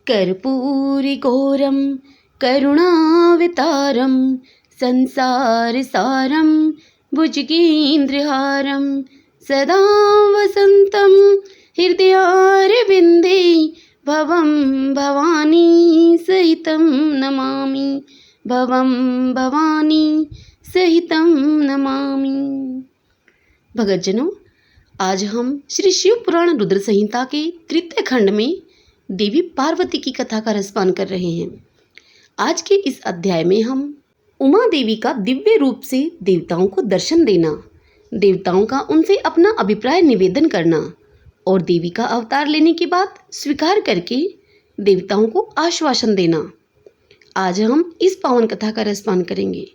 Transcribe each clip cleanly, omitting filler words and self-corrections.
कर्पूरिघोरं करुणावतारं संसारसारं भुजगेन्द्रहारं सदा वसन्तं हृदयारविन्दे भवं भवानी सहितं नमामि। भवं भवानी सहितं नमामि। भगतजनों, आज हम श्री शिव पुराण रुद्र संहिता के तृतीय खंड में देवी पार्वती की कथा का रसपान कर रहे हैं। आज के इस अध्याय में हम उमा देवी का दिव्य रूप से देवताओं को दर्शन देना, देवताओं का उनसे अपना अभिप्राय निवेदन करना और देवी का अवतार लेने की बात स्वीकार करके देवताओं को आश्वासन देना, आज हम इस पावन कथा का रसपान करेंगे।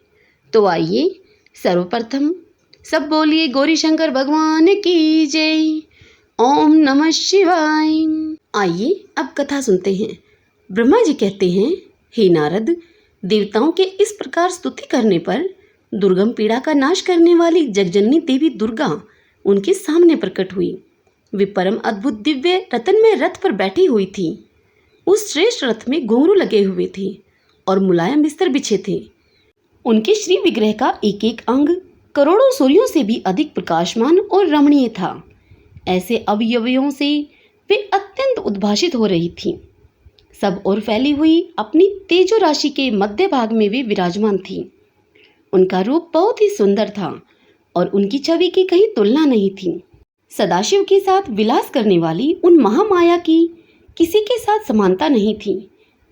तो आइए सर्वप्रथम सब बोलिए गौरी शंकर भगवान की जय। ओम नमः शिवाय। आइए अब कथा सुनते हैं। ब्रह्मा जी कहते हैं, हे नारद, देवताओं के इस प्रकार स्तुति करने पर दुर्गम पीड़ा का नाश करने वाली जगजननी देवी दुर्गा उनके सामने प्रकट हुई। वे परम अद्भुत दिव्य रत्नमय रथ पर बैठी हुई थी। उस श्रेष्ठ रथ में घुंघरू लगे हुए थे और मुलायम बिस्तर बिछे थे। उनके श्री विग्रह का एक एक अंग करोड़ों सूर्यों से भी अधिक प्रकाशमान और रमणीय था। ऐसे अवयवों से वे अत्यंत उद्भासित हो रही थीं। सब ओर फैली हुई अपनी तेजो राशि के मध्य भाग में वे विराजमान थीं। उनका रूप बहुत ही सुंदर था और उनकी छवि की कहीं तुलना नहीं थी। सदाशिव के साथ विलास करने वाली उन महामाया की किसी के साथ समानता नहीं थी।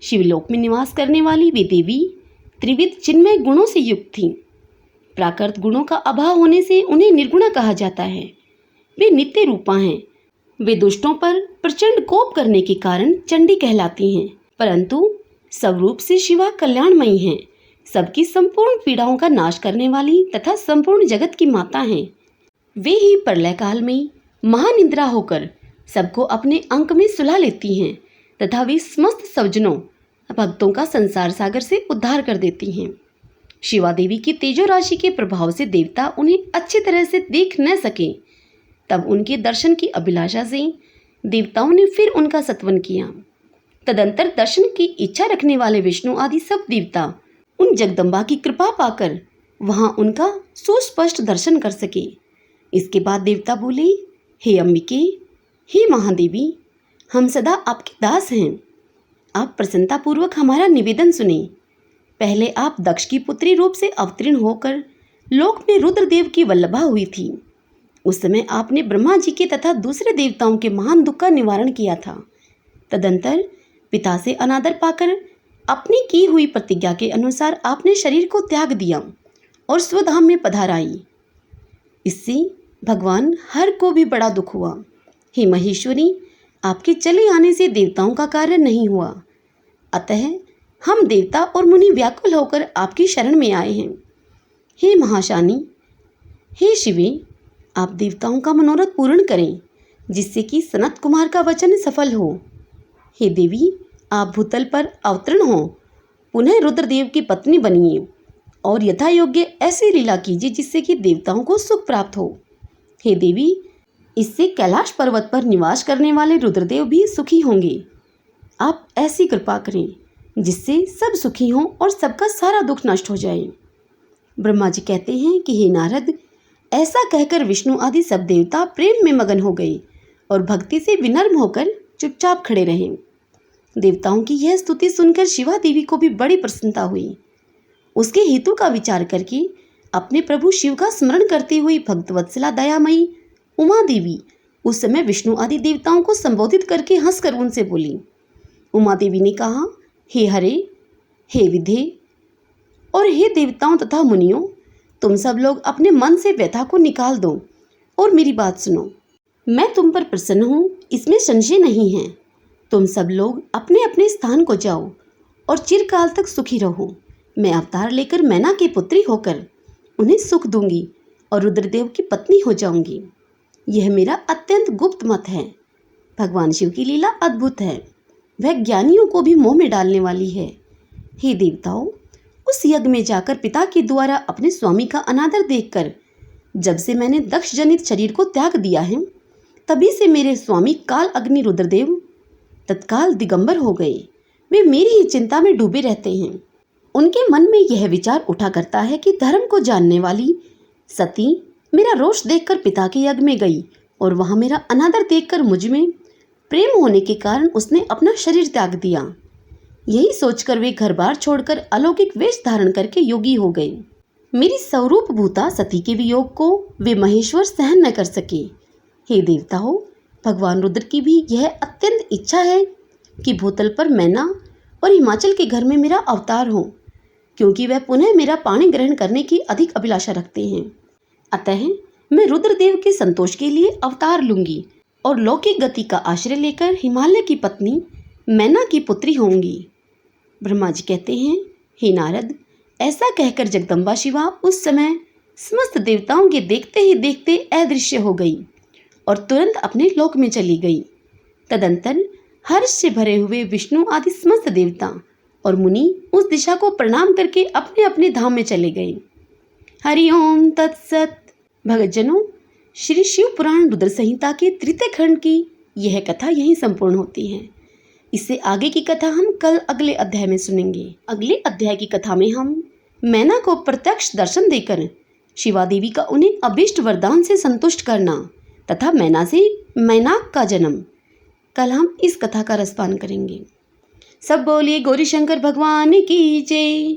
शिवलोक में निवास करने वाली वे देवी त्रिविध चिन्मय गुणों से युक्त थीं। प्राकृत गुणों का अभाव होने से उन्हें निर्गुणा कहा जाता है। वे नित्य रूपा हैं। वे दुष्टों पर प्रचंड कोप करने के कारण चंडी कहलाती हैं, परंतु सब रूप से शिवा कल्याणमयी हैं। सबकी संपूर्ण पीड़ाओं का नाश करने वाली तथा संपूर्ण जगत की माता हैं। वे ही प्रलय काल में महानिद्रा होकर सबको अपने अंक में सुला लेती हैं तथा वे समस्त सज्जनों भक्तों का संसार सागर से उद्धार कर देती हैं। शिवा देवी की तेजो राशि के प्रभाव से देवता उन्हें अच्छी तरह से देख न सके, तब उनके दर्शन की अभिलाषा से देवताओं ने फिर उनका सत्वन किया। तदंतर दर्शन की इच्छा रखने वाले विष्णु आदि सब देवता उन जगदम्बा की कृपा पाकर वहां उनका सुस्पष्ट दर्शन कर सके। इसके बाद देवता बोले, हे अंबिके, हे महादेवी, हम सदा आपके दास हैं। आप प्रसन्नतापूर्वक हमारा निवेदन सुने। पहले आप दक्ष की पुत्री रूप से अवतीर्ण होकर लोक में रुद्रदेव की वल्लभा हुई थी। उस समय आपने ब्रह्मा जी के तथा दूसरे देवताओं के महान दुख का निवारण किया था। तदंतर पिता से अनादर पाकर अपनी की हुई प्रतिज्ञा के अनुसार आपने शरीर को त्याग दिया और स्वधाम में पधाराई। इससे भगवान हर को भी बड़ा दुख हुआ। हे महेश्वरी, आपके चले आने से देवताओं का कार्य नहीं हुआ, अतः हम देवता और मुनि व्याकुल होकर आपकी शरण में आए हैं। हे महाशानी, हे शिवे, आप देवताओं का मनोरथ पूर्ण करें, जिससे कि सनत कुमार का वचन सफल हो। हे देवी, आप भूतल पर अवतरण हो, पुनः रुद्रदेव की पत्नी बनिए और यथा योग्य ऐसी लीला कीजिए जिससे कि देवताओं को सुख प्राप्त हो। हे देवी, इससे कैलाश पर्वत पर निवास करने वाले रुद्रदेव भी सुखी होंगे। आप ऐसी कृपा करें जिससे सब सुखी हों और सबका सारा दुख नष्ट हो जाए। ब्रह्मा जी कहते हैं कि हे नारद, ऐसा कहकर विष्णु आदि सब देवता प्रेम में मगन हो गए और भक्ति से विनम्र होकर चुपचाप खड़े रहे। देवताओं की यह स्तुति सुनकर शिवा देवी को भी बड़ी प्रसन्नता हुई। उसके हेतु का विचार करके अपने प्रभु शिव का स्मरण करती हुई भक्तवत्सला दयामयी उमा देवी उस समय विष्णु आदि देवताओं को संबोधित करके हंसकर उनसे बोली। उमा देवी ने कहा, हे हरे, हे विधे और हे देवताओं तथा मुनियों, तुम सब लोग अपने मन से व्यथा को निकाल दो और मेरी बात सुनो। मैं तुम पर प्रसन्न हूँ, इसमें संशय नहीं है। तुम सब लोग अपने अपने स्थान को जाओ और चिरकाल तक सुखी रहो। मैं अवतार लेकर मैना की पुत्री होकर उन्हें सुख दूंगी और रुद्रदेव की पत्नी हो जाऊंगी। यह मेरा अत्यंत गुप्त मत है। भगवान शिव की लीला अद्भुत है, वह ज्ञानियों को भी मोह में डालने वाली है। हे देवताओं, उस यज्ञ में जाकर पिता के द्वारा अपने स्वामी का अनादर देखकर जब से मैंने दक्ष जनित शरीर को त्याग दिया है, तभी से मेरे स्वामी काल अग्नि रुद्रदेव तत्काल दिगंबर हो गए वे मेरी ही चिंता में डूबे रहते हैं। उनके मन में यह विचार उठा करता है कि धर्म को जानने वाली सती मेरा रोष देखकर पिता के यज्ञ में गई और वहां मेरा अनादर देखकर मुझ में प्रेम होने के कारण उसने अपना शरीर त्याग दिया। यही सोचकर वे घर बार छोड़कर अलौकिक वेश धारण करके योगी हो गए। मेरी स्वरूप भूता सती के वियोग को वे महेश्वर सहन न कर सके। हे देवता हो, भगवान रुद्र की भी यह अत्यंत इच्छा है कि भूतल पर मैना और हिमाचल के घर में मेरा अवतार हो, क्योंकि वह पुनः मेरा पाणी ग्रहण करने की अधिक अभिलाषा रखते हैं। अतः मैं रुद्रदेव के संतोष के लिए अवतार लूंगी और लौकिक गति का आश्रय लेकर हिमालय की पत्नी मैना की पुत्री होंगी। ब्रह्मा जी कहते हैं, हे नारद, ऐसा कहकर जगदम्बा शिवा उस समय समस्त देवताओं के देखते ही देखते अदृश्य हो गई और तुरंत अपने लोक में चली गई। तदंतर हर्ष से भरे हुए विष्णु आदि समस्त देवता और मुनि उस दिशा को प्रणाम करके अपने अपने धाम में चले गए। हरिओम तत्सत। भगतजनों, श्री शिव पुराण रुद्र संहिता के तृतीय खंड की यह कथा यहीं संपूर्ण होती है। इससे आगे की कथा हम कल अगले अध्याय में सुनेंगे। अगले अध्याय की कथा में हम मैना को प्रत्यक्ष दर्शन देकर शिवा देवी का उन्हें अभीष्ट वरदान से संतुष्ट करना तथा मैना से मैनाक का जन्म, कल हम इस कथा का रसपान करेंगे। सब बोलिए गौरी शंकर भगवान की जय।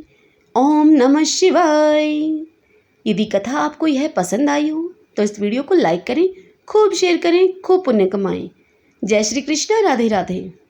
ओम नमः शिवाय। यदि कथा आपको यह पसंद आई हो तो इस वीडियो को लाइक करें, खूब शेयर करें, खूब पुण्य कमाएं। जय श्री कृष्ण। राधे राधे।